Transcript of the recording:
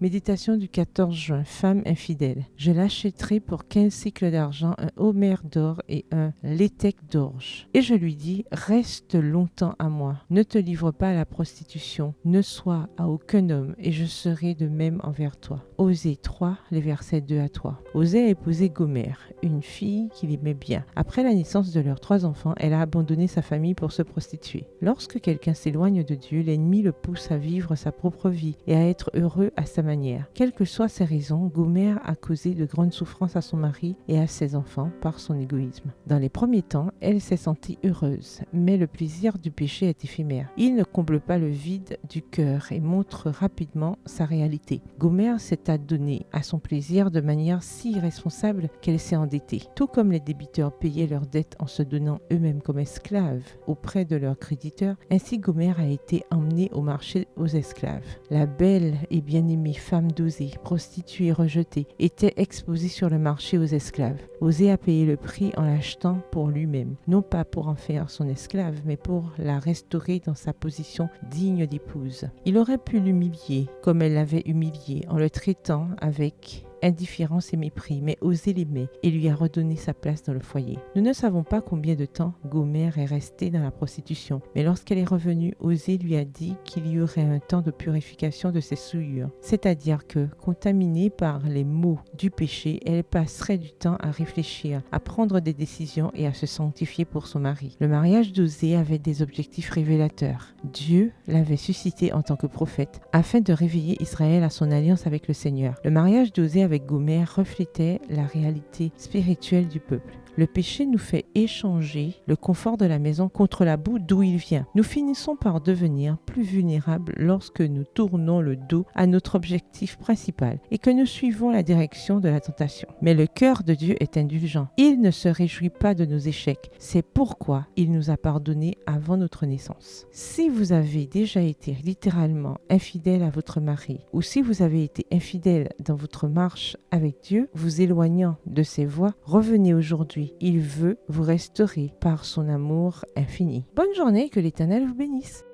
Méditation du 14 juin. Femme infidèle. Je l'achèterai pour 15 cycles d'argent, un homer d'or et un létec d'orge. Et je lui dis, reste longtemps à moi. Ne te livre pas à la prostitution. Ne sois à aucun homme et je serai de même envers toi. Osée 3, les versets 2 à 3. Osée a épousé Gomer, une fille qu'il aimait bien. Après la naissance de leurs 3 enfants, elle a abandonné sa famille pour se prostituer. Lorsque quelqu'un s'éloigne de Dieu, l'ennemi le pousse à vivre sa propre vie et à être heureux à sa manière. Quelles que soient ses raisons, Gomer a causé de grandes souffrances à son mari et à ses enfants par son égoïsme. Dans les premiers temps, elle s'est sentie heureuse, mais le plaisir du péché est éphémère. Il ne comble pas le vide du cœur et montre rapidement sa réalité. Gomer s'est adonnée à son plaisir de manière si irresponsable qu'elle s'est endettée. Tout comme les débiteurs payaient leurs dettes en se donnant eux-mêmes comme esclaves auprès de leurs créditeurs, ainsi Gomer a été emmenée au marché aux esclaves. La belle et bien-aimée femme d'Osée, prostituée et rejetée, était exposée sur le marché aux esclaves. Osée a payé le prix en l'achetant pour lui-même, non pas pour en faire son esclave, mais pour la restaurer dans sa position digne d'épouse. Il aurait pu l'humilier, comme elle l'avait humilié, en le traitant avec indifférence et mépris, mais Osée l'aimait et lui a redonné sa place dans le foyer. Nous ne savons pas combien de temps Gomer est restée dans la prostitution, mais lorsqu'elle est revenue, Osée lui a dit qu'il y aurait un temps de purification de ses souillures, c'est-à-dire que, contaminée par les maux du péché, elle passerait du temps à réfléchir, à prendre des décisions et à se sanctifier pour son mari. Le mariage d'Osée avait des objectifs révélateurs. Dieu l'avait suscité en tant que prophète afin de réveiller Israël à son alliance avec le Seigneur. Le mariage d'Osée avec Gomer reflétait la réalité spirituelle du peuple. Le péché nous fait échanger le confort de la maison contre la boue d'où il vient. Nous finissons par devenir plus vulnérables lorsque nous tournons le dos à notre objectif principal et que nous suivons la direction de la tentation. Mais le cœur de Dieu est indulgent. Il ne se réjouit pas de nos échecs. C'est pourquoi il nous a pardonnés avant notre naissance. Si vous avez déjà été littéralement infidèle à votre mari ou si vous avez été infidèle dans votre marche avec Dieu, vous éloignant de ses voies, revenez aujourd'hui. Il veut vous restaurer par son amour infini. Bonne journée et que l'Éternel vous bénisse.